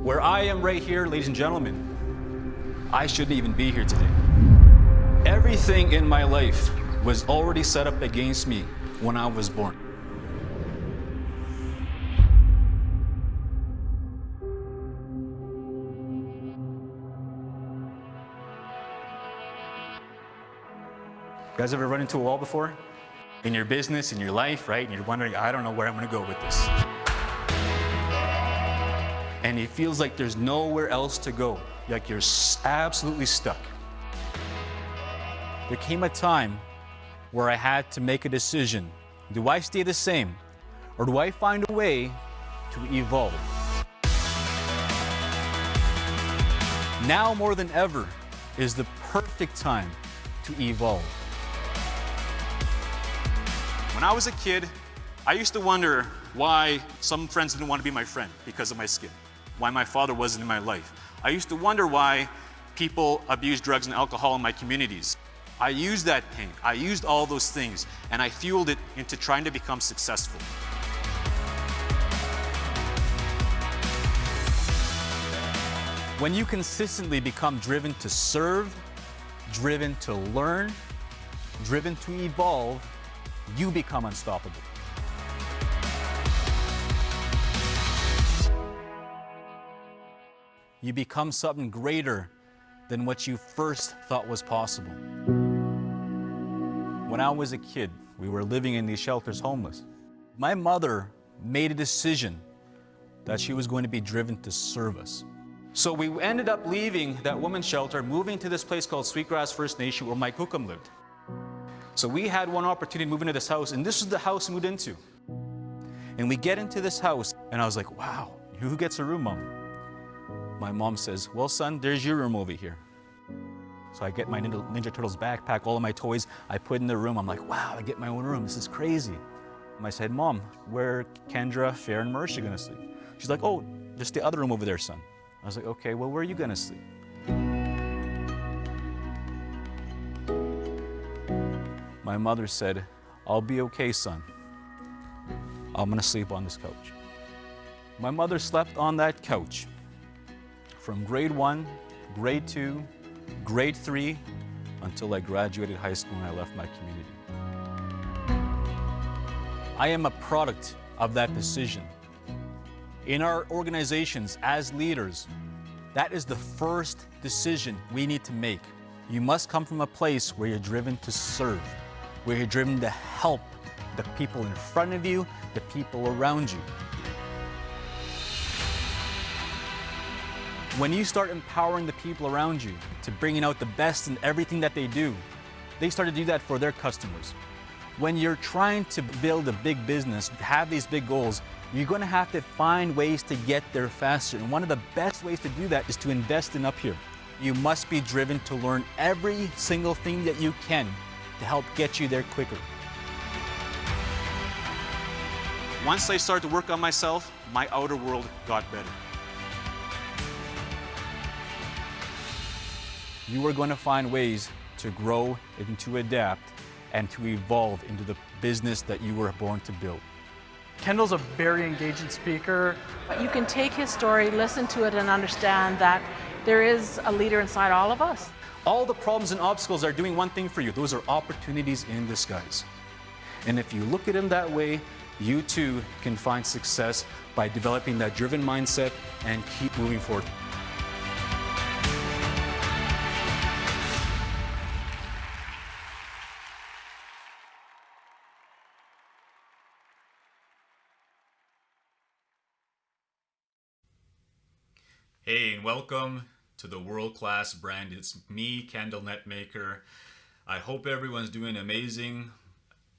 Where I am right here, ladies and gentlemen, I shouldn't even be here today. Everything in my life was already set up against me when I was born. You guys ever run into a wall before? In your business, in your life, right? And you're wondering, I don't know where I'm gonna go with this. And it feels like there's nowhere else to go. Like you're absolutely stuck. There came a time where I had to make a decision. Do I stay the same? Or do I find a way to evolve? Now more than ever is the perfect time to evolve. When I was a kid, I used to wonder why some friends didn't want to be my friend because of my skin, why my father wasn't in my life. I used to wonder why people abuse drugs and alcohol in my communities. I used that pain, I used all those things, and I fueled it into trying to become successful. When you consistently become driven to serve, driven to learn, driven to evolve, you become unstoppable. You become something greater than what you first thought was possible. When I was a kid, we were living in these shelters homeless. My mother made a decision that she was going to be driven to serve us. So we ended up leaving that women's shelter, moving to this place called Sweetgrass First Nation where my Kukum lived. So we had one opportunity to move into this house, and this is the house we moved into. And we get into this house, and I was like, wow, who gets a room, Mom? My mom says, well, son, there's your room over here. So I get my Ninja Turtles backpack, all of my toys, I put in the room. I'm like, wow, I get my own room, this is crazy. And I said, Mom, where are Kendra, Fair, and Marisha gonna sleep? She's like, oh, just the other room over there, son. I was like, okay, well, where are you gonna sleep? My mother said, I'll be okay, son. I'm gonna sleep on this couch. My mother slept on that couch from grade 1, grade 2, grade 3, until I graduated high school and I left my community. I am a product of that decision. In our organizations, as leaders, that is the first decision we need to make. You must come from a place where you're driven to serve, where you're driven to help the people in front of you, the people around you. When you start empowering the people around you to bringing out the best in everything that they do, they start to do that for their customers. When you're trying to build a big business, have these big goals, you're going to have to find ways to get there faster. And one of the best ways to do that is to invest in up here. You must be driven to learn every single thing that you can to help get you there quicker. Once I started to work on myself, my outer world got better. You are going to find ways to grow and to adapt and to evolve into the business that you were born to build. Kendal's a very engaging speaker. You can take his story, listen to it, and understand that there is a leader inside all of us. All the problems and obstacles are doing one thing for you. Those are opportunities in disguise. And if you look at them that way, you too can find success by developing that driven mindset and keep moving forward. Hey, and welcome to the world-class brand. It's me, Kendal Netmaker. I hope everyone's doing amazing.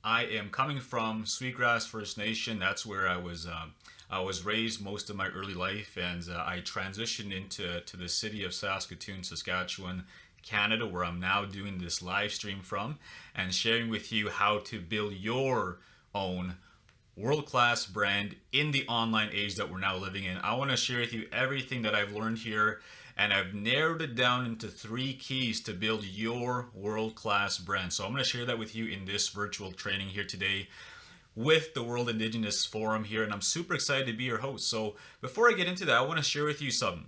I am coming from Sweetgrass First Nation. That's where I was raised most of my early life, and I transitioned into the city of Saskatoon, Saskatchewan, Canada, where I'm now doing this live stream from and sharing with you how to build your own world-class brand in the online age that we're now living in. I want to share with you everything that I've learned here, and I've narrowed it down into 3 keys to build your world-class brand. So I'm going to share that with you in this virtual training here today. with the World Indigenous Forum here, and I'm super excited to be your host. So before I get into that, I want to share with you something.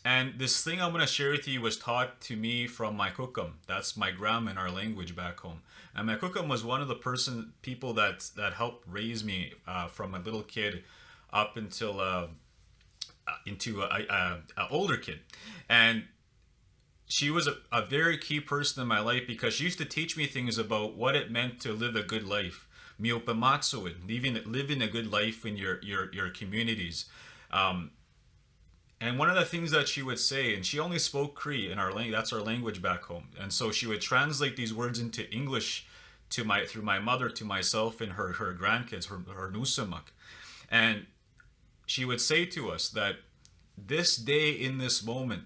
And this thing I'm going to share with you was taught to me from my kukum. That's my grandma in our language back home. And my kukum was one of the people that helped raise me from a little kid up until into a older kid. And she was a very key person in my life because she used to teach me things about what it meant to live a good life. Miopamatsuin, living a good life in your communities. And one of the things that she would say, and she only spoke Cree in our language, that's our language back home. And so she would translate these words into English through my mother, to myself, and her grandkids, her nusamak. And she would say to us that this day, in this moment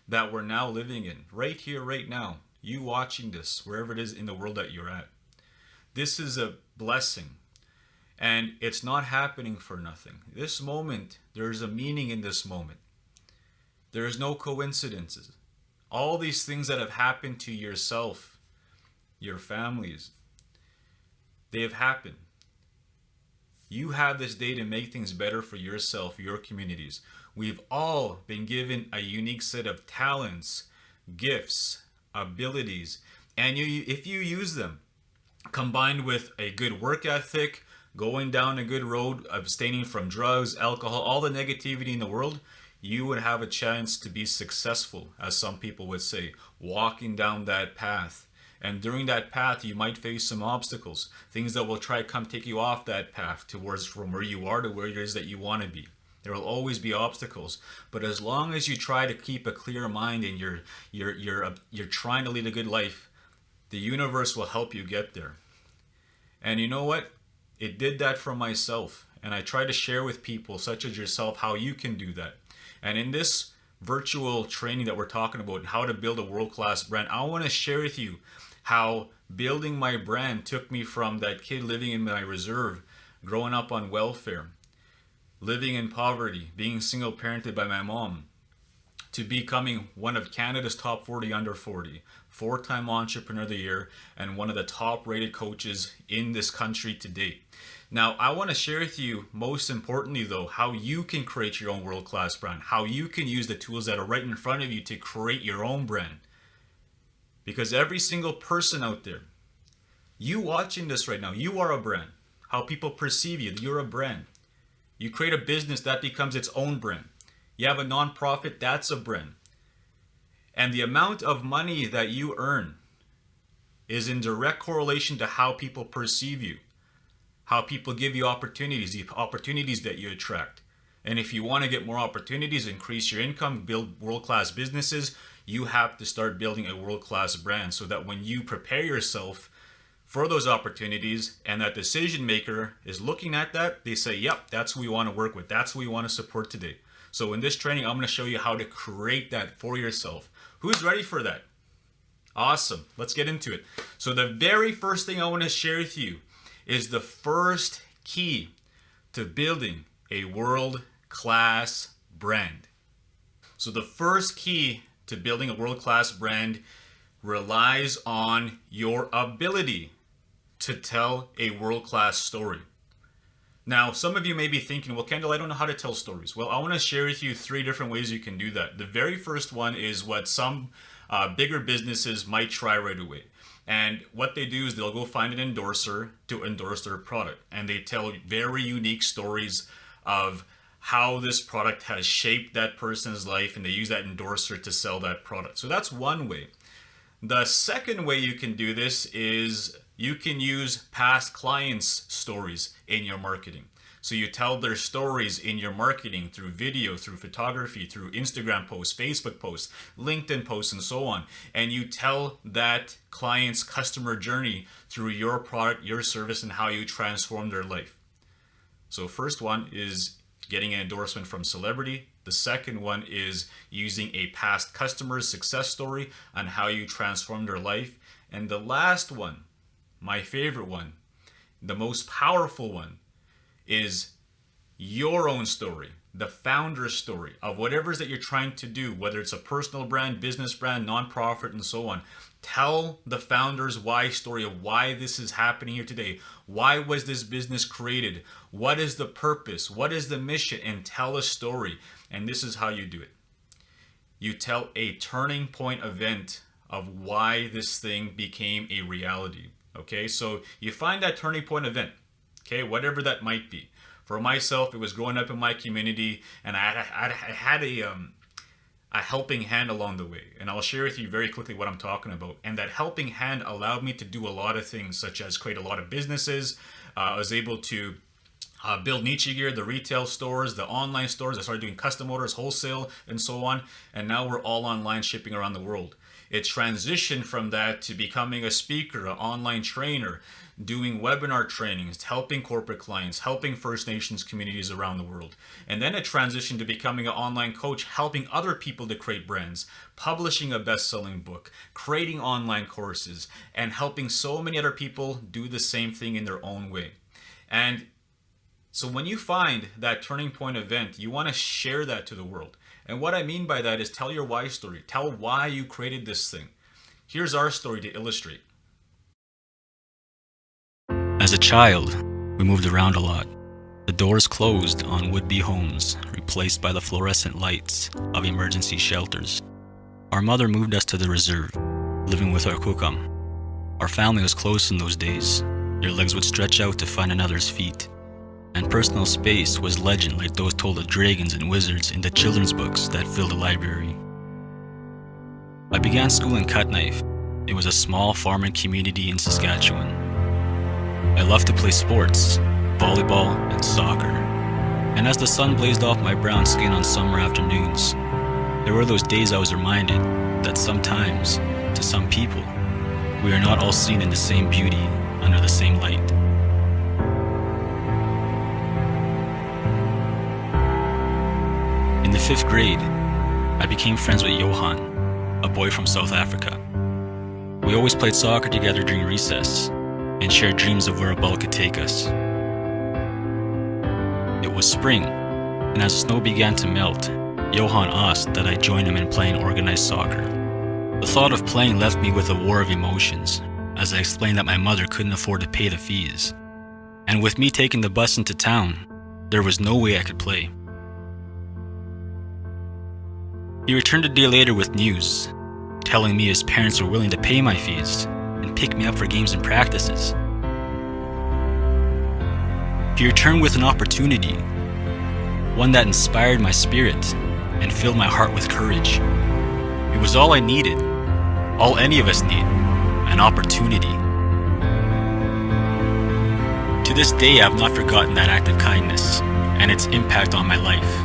that we're now living in, right here, right now, you watching this, wherever it is in the world that you're at, this is a blessing. And it's not happening for nothing. This moment, there's a meaning in this moment. There is no coincidences. All these things that have happened to yourself, your families, they have happened. You have this day to make things better for yourself, your communities. We've all been given a unique set of talents, gifts, abilities, and if you use them, combined with a good work ethic, going down a good road, abstaining from drugs, alcohol, all the negativity in the world, you would have a chance to be successful, as some people would say, walking down that path. And during that path, you might face some obstacles, things that will try to come take you off that path towards from where you are to where it is that you want to be. There will always be obstacles, but as long as you try to keep a clear mind and you're trying to lead a good life, the universe will help you get there. And you know what? It did that for myself, and I try to share with people such as yourself how you can do that. And in this virtual training that we're talking about, how to build a world-class brand, I want to share with you how building my brand took me from that kid living in my reserve, growing up on welfare, living in poverty, being single parented by my mom, to becoming one of Canada's top 40 under 40, 4-time Entrepreneur of the Year, and one of the top rated coaches in this country to date. Now, I want to share with you, most importantly though, how you can create your own world-class brand, how you can use the tools that are right in front of you to create your own brand. Because every single person out there, you watching this right now, you are a brand. How people perceive you, you're a brand. You create a business, that becomes its own brand. You have a nonprofit, that's a brand. And the amount of money that you earn is in direct correlation to how people perceive you, how people give you opportunities, the opportunities that you attract. And if you want to get more opportunities, increase your income, build world-class businesses, you have to start building a world-class brand so that when you prepare yourself for those opportunities and that decision maker is looking at that, they say, yep, that's who we want to work with. That's who we want to support today. So in this training, I'm going to show you how to create that for yourself. Who's ready for that? Awesome. Let's get into it. So the very first thing I want to share with you is the first key to building a world-class brand. So the first key to building a world-class brand relies on your ability to tell a world-class story. Now, some of you may be thinking, well, Kendal, I don't know how to tell stories. Well, I want to share with you 3 different ways you can do that. The very first one is what some bigger businesses might try right away. And what they do is they'll go find an endorser to endorse their product. And they tell very unique stories of how this product has shaped that person's life, and they use that endorser to sell that product. So that's one way. The second way you can do this is you can use past clients' stories in your marketing. So you tell their stories in your marketing through video, through photography, through Instagram posts, Facebook posts, LinkedIn posts, and so on. And you tell that client's customer journey through your product, your service, and how you transform their life. So first one is getting an endorsement from celebrity. The second one is using a past customer's success story on how you transform their life. And the last one, my favorite one, the most powerful one, is your own story, the founder's story of whatever it is that you're trying to do, whether it's a personal brand, business brand, nonprofit, and so on. Tell the founder's why story of why this is happening here today. Why was this business created? What is the purpose? What is the mission? And tell a story. And this is how you do it. You tell a turning point event of why this thing became a reality. Okay, so you find that turning point event, okay, whatever that might be. For myself, it was growing up in my community, and I had a helping hand along the way. And I'll share with you very quickly what I'm talking about. And that helping hand allowed me to do a lot of things, such as create a lot of businesses. I was able to build Nietzsche Gear, the retail stores, the online stores. I started doing custom orders, wholesale, and so on. And now we're all online shipping around the world. It transitioned from that to becoming a speaker, an online trainer, doing webinar trainings, helping corporate clients, helping First Nations communities around the world. And then it transitioned to becoming an online coach, helping other people to create brands, publishing a best-selling book, creating online courses, and helping so many other people do the same thing in their own way. And so when you find that turning point event, you want to share that to the world. And what I mean by that is tell your why story. Tell why you created this thing. Here's our story to illustrate. As a child, we moved around a lot. The doors closed on would-be homes, replaced by the fluorescent lights of emergency shelters. Our mother moved us to the reserve, living with our kukam. Our family was close in those days. Your legs would stretch out to find another's feet. And personal space was legend like those told of dragons and wizards in the children's books that filled the library. I began school in Cutknife. It was a small farming community in Saskatchewan. I loved to play sports, volleyball and soccer. And as the sun blazed off my brown skin on summer afternoons, there were those days I was reminded that sometimes, to some people, we are not all seen in the same beauty under the same light. In the 5th grade, I became friends with Johan, a boy from South Africa. We always played soccer together during recess and shared dreams of where a ball could take us. It was spring, and as the snow began to melt, Johan asked that I join him in playing organized soccer. The thought of playing left me with a war of emotions, as I explained that my mother couldn't afford to pay the fees. And with me taking the bus into town, there was no way I could play. He returned a day later with news, telling me his parents were willing to pay my fees and pick me up for games and practices. He returned with an opportunity, one that inspired my spirit and filled my heart with courage. It was all I needed, all any of us need, an opportunity. To this day, I have not forgotten that act of kindness and its impact on my life.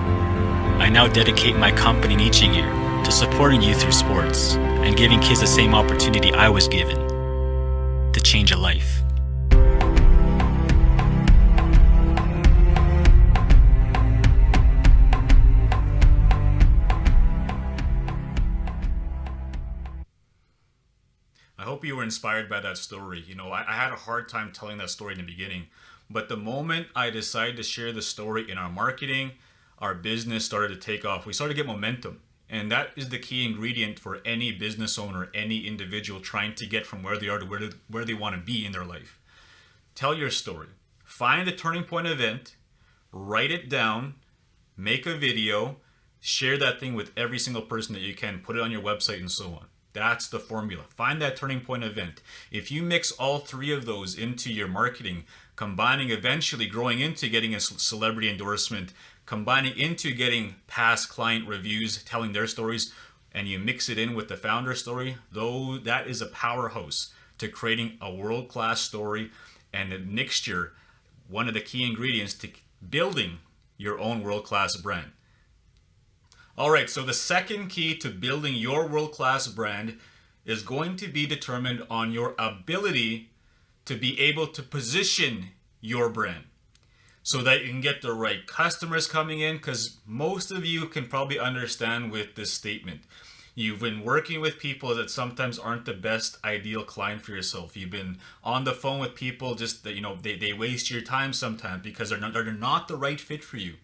I now dedicate my company Nietzsche Gear to supporting youth through sports and giving kids the same opportunity I was given to change a life. I hope you were inspired by that story. You know, I had a hard time telling that story in the beginning, but the moment I decided to share the story in our marketing, our business started to take off. We started to get momentum. And that is the key ingredient for any business owner, any individual trying to get from where they are to where they want to be in their life. Tell your story. Find the turning point event, write it down, make a video, share that thing with every single person that you can, put it on your website and so on. That's the formula. Find that turning point event. If you mix all 3 of those into your marketing, combining eventually growing into getting a celebrity endorsement, combining into getting past client reviews, telling their stories, and you mix it in with the founder story, though that is a powerhouse to creating a world-class story and a mixture, one of the key ingredients to building your own world-class brand. All right, so the second key to building your world-class brand is going to be determined on your ability to be able to position your brand, so that you can get the right customers coming in, because most of you can probably understand with this statement. You've been working with people that sometimes aren't the best ideal client for yourself. You've been on the phone with people just that, they waste your time sometimes because they're not the right fit for you.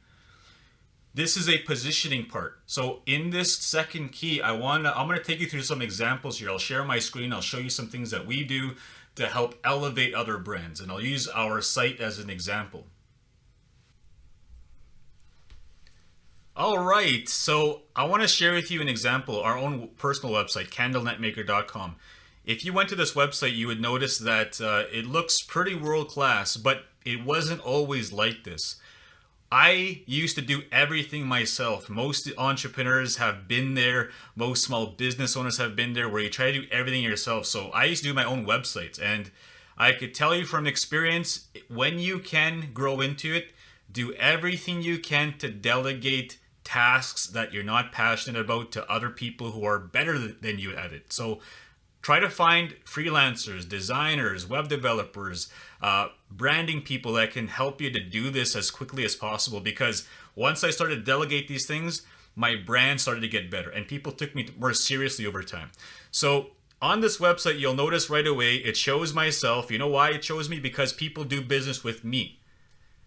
This is a positioning part. So in this second key, I'm going to take you through some examples here. I'll share my screen. I'll show you some things that we do to help elevate other brands. And I'll use our site as an example. All right, so I want to share with you an example, our own personal website, candlenetmaker.com. If you went to this website, you would notice that it looks pretty world-class, but it wasn't always like this. I used to do everything myself. Most entrepreneurs have been there. Most small business owners have been there, where you try to do everything yourself. So I used to do my own websites, and I could tell you from experience, when you can grow into it, do everything you can to delegate tasks that you're not passionate about to other people who are better than you at it. So try to find freelancers, designers, web developers, branding people that can help you to do this as quickly as possible, because once I started to delegate these things, my brand started to get better and people took me more seriously over time. So on this website, you'll notice right away, it shows myself. You know why it shows me? Because people do business with me.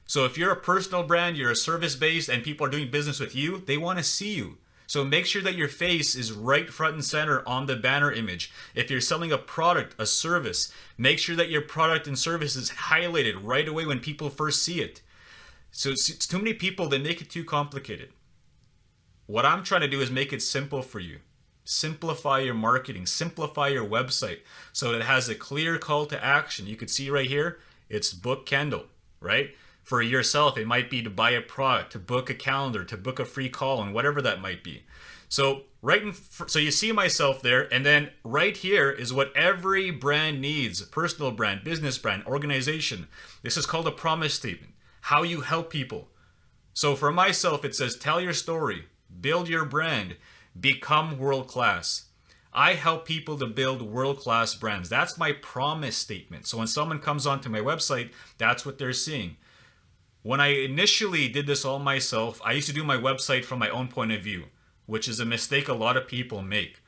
So if you're a personal brand, you're a service-based, and people are doing business with you, they want to see you. So make sure that your face is right front and center on the banner image. If you're selling a product, a service, make sure that your product and service is highlighted right away when people first see it. So it's too many people, they make it too complicated. What I'm trying to do is make it simple for you. Simplify your marketing, simplify your website so it has a clear call to action. You can see right here, it's book Kendal, right? For yourself, it might be to buy a product, to book a calendar, to book a free call, and whatever that might be. So so you see myself there, and then right here is what every brand needs: personal brand, business brand, organization. This is called a promise statement. How you help people. So for myself, it says, tell your story, build your brand, become world-class. I help people to build world-class brands. That's my promise statement. So when someone comes onto my website, that's what they're seeing. When I initially did this all myself, I used to do my website from my own point of view, which is a mistake a lot of people make.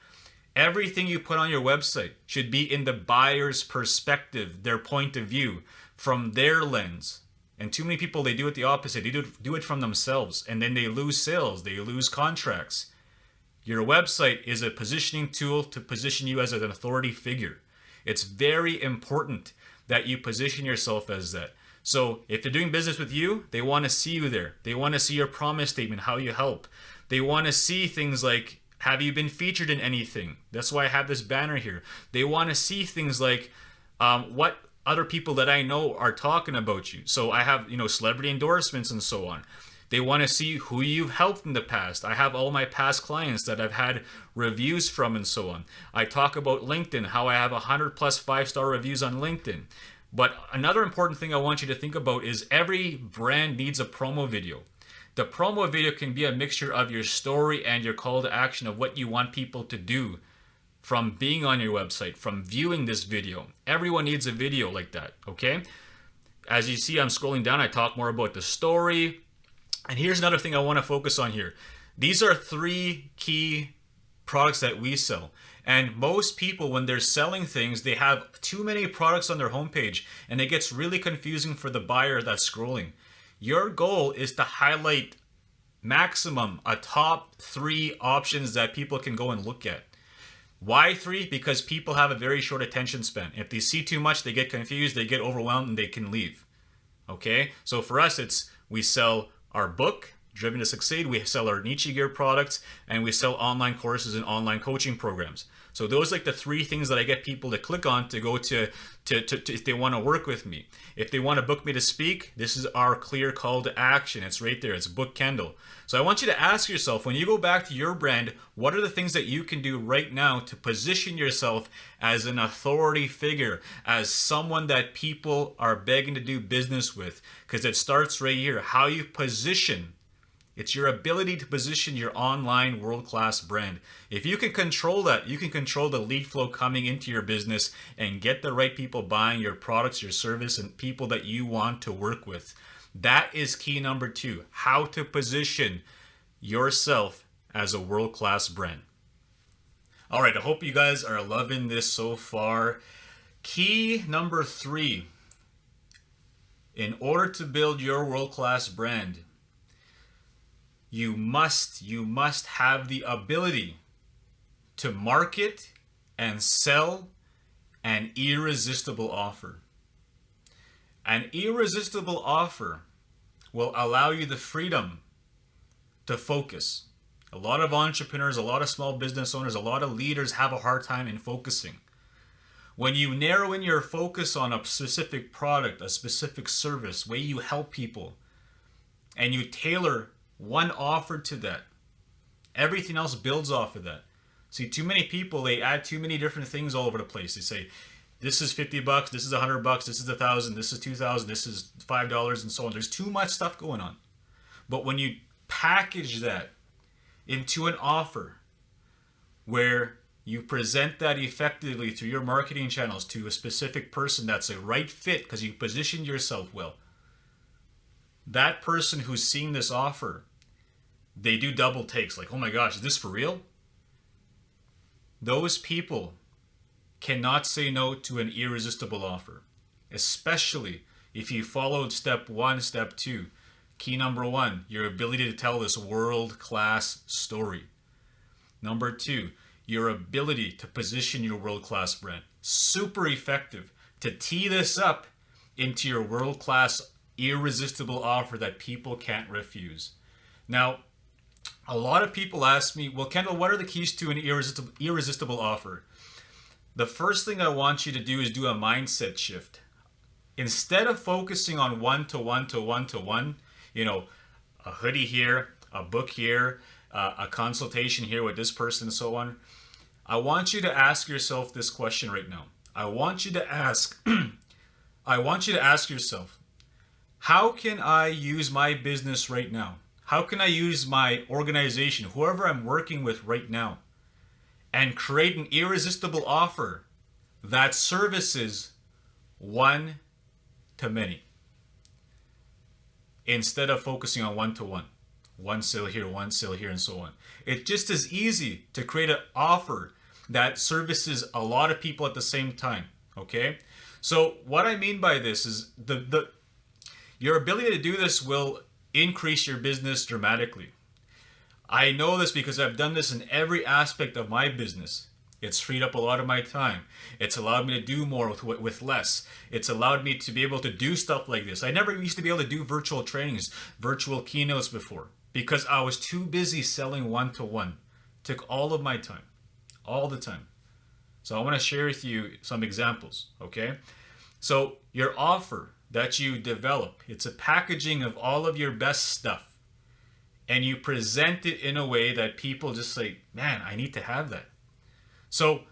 Everything you put on your website should be in the buyer's perspective, their point of view, from their lens. And too many people, they do it the opposite. They do it from themselves, and then they lose sales, they lose contracts. Your website is a positioning tool to position you as an authority figure. It's very important that you position yourself as that. So if they're doing business with you, they want to see you there. They want to see your promise statement, how you help. They want to see things like, have you been featured in anything? That's why I have this banner here. They want to see things like what other people that I know are talking about you. So I have, celebrity endorsements and so on. They want to see who you've helped in the past. I have all my past clients that I've had reviews from and so on. I talk about LinkedIn, how I have 100+ 5-star reviews on LinkedIn. But another important thing I want you to think about is every brand needs a promo video. The promo video can be a mixture of your story and your call to action of what you want people to do from being on your website, from viewing this video. Everyone needs a video like that, okay? As you see, I'm scrolling down, I talk more about the story. And here's another thing I want to focus on here. These are 3 key products that we sell. And most people, when they're selling things, they have too many products on their homepage, and it gets really confusing for the buyer that's scrolling. Your goal is to highlight maximum a top 3 options that people can go and look at. Why 3? Because people have a very short attention span. If they see too much, they get confused, they get overwhelmed, and they can leave. Okay? So for us, we sell our book, Driven to Succeed, we sell our niche gear products, and we sell online courses and online coaching programs. So those are like the 3 things that I get people to click on to go to if they want to work with me. If they want to book me to speak, this is our clear call to action. It's right there. It's book Kendal. So I want you to ask yourself, when you go back to your brand, what are the things that you can do right now to position yourself as an authority figure, as someone that people are begging to do business with? Because it starts right here. How you position. It's your ability to position your online world-class brand. If you can control that, you can control the lead flow coming into your business and get the right people buying your products, your service, and people that you want to work with. That is key number 2, how to position yourself as a world-class brand. All right, I hope you guys are loving this so far. Key number 3. In order to build your world-class brand, you must have the ability to market and sell an irresistible offer. An irresistible offer will allow you the freedom to focus. A lot of entrepreneurs, a lot of small business owners, a lot of leaders have a hard time in focusing. When you narrow in your focus on a specific product, a specific service, way you help people, and you tailor one offer to that, everything else builds off of that. See, too many people, they add too many different things all over the place. They say, this is $50, this is $100, this is $1,000, this is $2,000, this is $5, and so on. There's too much stuff going on. But when you package that into an offer where you present that effectively through your marketing channels to a specific person that's a right fit because you positioned yourself well, that person who's seeing this offer, they do double takes. Like, oh my gosh, is this for real? Those people cannot say no to an irresistible offer, especially if you followed step 1, step 2. Key number 1, your ability to tell this world-class story. Number 2, your ability to position your world-class brand. Super effective to tee this up into your world-class irresistible offer that people can't refuse. Now, a lot of people ask me, well, Kendal, what are the keys to an irresistible offer? The first thing I want you to do is do a mindset shift. Instead of focusing on one-to-one, you know, a hoodie here, a book here, a consultation here with this person and so on, I want you to ask yourself this question right now. I want you to ask yourself, how can I use my business right now? How can I use my organization, whoever I'm working with right now, and create an irresistible offer that services one to many, instead of focusing on one-to-one, one sale here, and so on. It's just as easy to create an offer that services a lot of people at the same time, okay? So what I mean by this is your ability to do this will increase your business dramatically. I know this because I've done this in every aspect of my business. It's freed up a lot of my time. It's allowed me to do more with less. It's allowed me to be able to do stuff like this. I never used to be able to do virtual trainings, virtual keynotes before, because I was too busy selling one-to-one. Took all of my time, all the time. So I want to share with you some examples, okay? So your offer that you develop, it's a packaging of all of your best stuff. And you present it in a way that people just say, man, I need to have that. So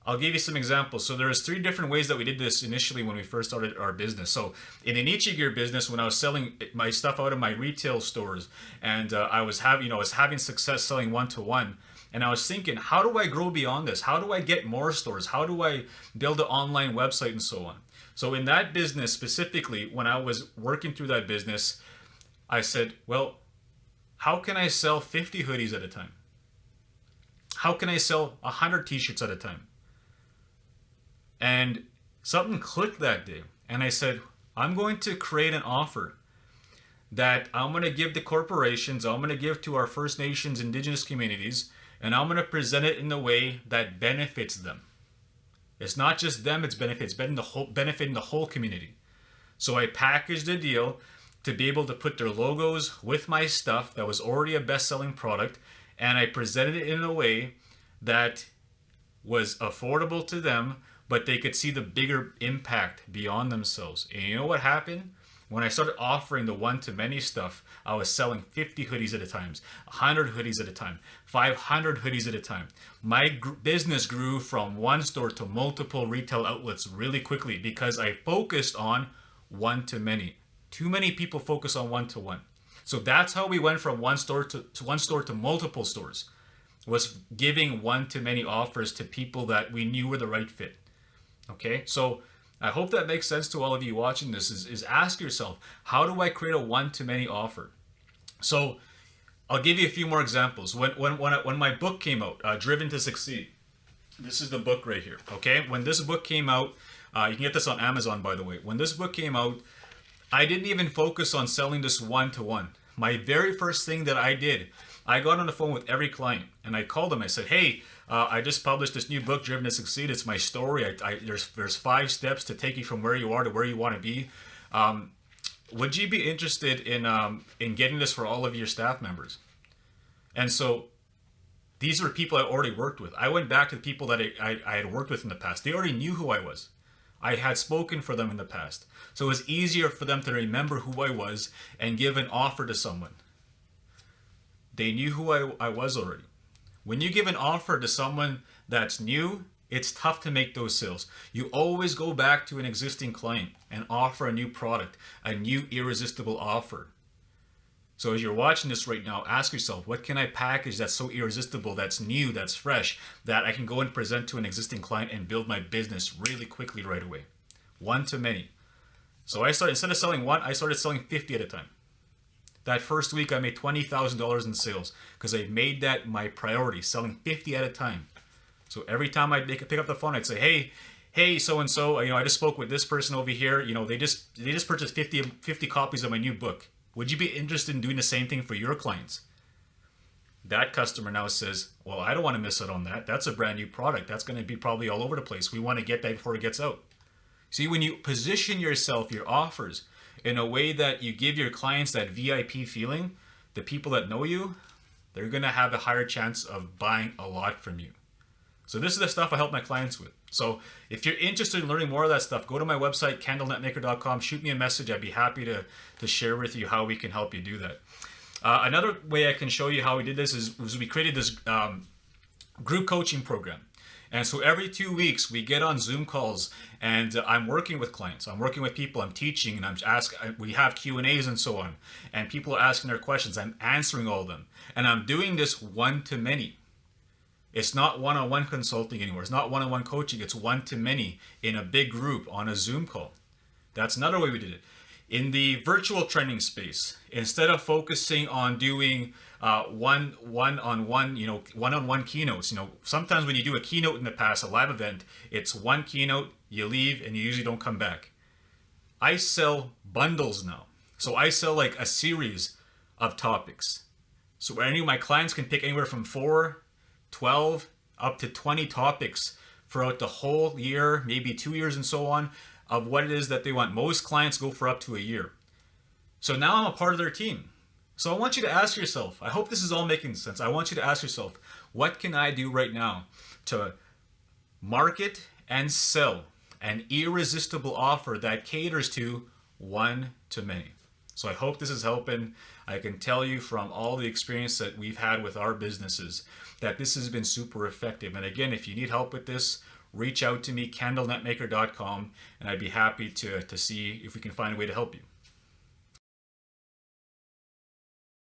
I'll give you some examples. So there's 3 different ways that we did this initially when we first started our business. So in an Ichi Gear business, when I was selling my stuff out of my retail stores, and I was having success selling one-to-one, and I was thinking, how do I grow beyond this? How do I get more stores? How do I build an online website and so on? So in that business specifically, when I was working through that business, I said, well, how can I sell 50 hoodies at a time? How can I sell 100 t-shirts at a time? And something clicked that day. And I said, I'm going to create an offer that I'm going to give to corporations, I'm going to give to our First Nations, Indigenous communities, and I'm going to present it in a way that benefits them. It's not just them, it's benefiting the whole community. So I packaged a deal to be able to put their logos with my stuff that was already a best-selling product, and I presented it in a way that was affordable to them, but they could see the bigger impact beyond themselves. And you know what happened? When I started offering the one-to-many stuff, I was selling 50 hoodies at a time, 100 hoodies at a time, 500 hoodies at a time. My business grew from one store to multiple retail outlets really quickly because I focused on one-to-many. Too many people focus on one-to-one. So that's how we went from one store to multiple stores, was giving one-to-many offers to people that we knew were the right fit. Okay, so I hope that makes sense to all of you watching this, is ask yourself, how do I create a one-to-many offer? So I'll give you a few more examples. When my book came out, Driven to Succeed, This is the book right here, okay? When this book came out, you can get this on Amazon, by the way. When this book came out, I didn't even focus on selling this one-to-one. My very first thing that I did, I got on the phone with every client and I called them. I said, hey, I just published this new book, Driven to Succeed. It's my story. There's 5 steps to take you from where you are to where you want to be. Would you be interested in getting this for all of your staff members? And so these are people I already worked with. I went back to the people that I had worked with in the past. They already knew who I was. I had spoken for them in the past. So it was easier for them to remember who I was and give an offer to someone. They knew who I was already. When you give an offer to someone that's new, it's tough to make those sales. You always go back to an existing client and offer a new product, a new irresistible offer. So as you're watching this right now, ask yourself, what can I package that's so irresistible, that's new, that's fresh, that I can go and present to an existing client and build my business really quickly right away? One to many. So I started, instead of selling one, I started selling 50 at a time. That first week I made $20,000 in sales because I made that my priority, selling 50 at a time. So every time I'd pick up the phone, I'd say, hey, so-and-so, I just spoke with this person over here. They just purchased 50 copies of my new book. Would you be interested in doing the same thing for your clients? That customer now says, well, I don't want to miss out on that. That's a brand new product. That's going to be probably all over the place. We want to get that before it gets out. See, when you position yourself, your offers, in a way that you give your clients that VIP feeling, the people that know you, they're going to have a higher chance of buying a lot from you. So this is the stuff I help my clients with. So if you're interested in learning more of that stuff, go to my website, kendalnetmaker.com, shoot me a message. I'd be happy to share with you how we can help you do that. Another way I can show you how we did this is we created this group coaching program. And so every 2 weeks we get on Zoom calls and I'm working with clients. I'm working with people, I'm teaching, and we have Q&As and so on. And people are asking their questions. I'm answering all of them. And I'm doing this one-to-many. It's not one-on-one consulting anymore. It's not one-on-one coaching. It's one-to-many in a big group on a Zoom call. That's another way we did it. In the virtual training space, instead of focusing on doing one-on-one keynotes, sometimes when you do a keynote in the past, a live event, it's one keynote, you leave, and you usually don't come back. I sell bundles now. So I sell like a series of topics. So any of my clients can pick anywhere from 4, 12, up to 20 topics throughout the whole year, maybe 2 years and so on, of what it is that they want. Most clients go for up to a year. So now I'm a part of their team. So I want you to ask yourself, I hope this is all making sense. I want you to ask yourself, what can I do right now to market and sell an irresistible offer that caters to one-to-many? So I hope this is helping. I can tell you from all the experience that we've had with our businesses that this has been super effective. And again, if you need help with this, reach out to me, kendalnetmaker.com, and I'd be happy to see if we can find a way to help you.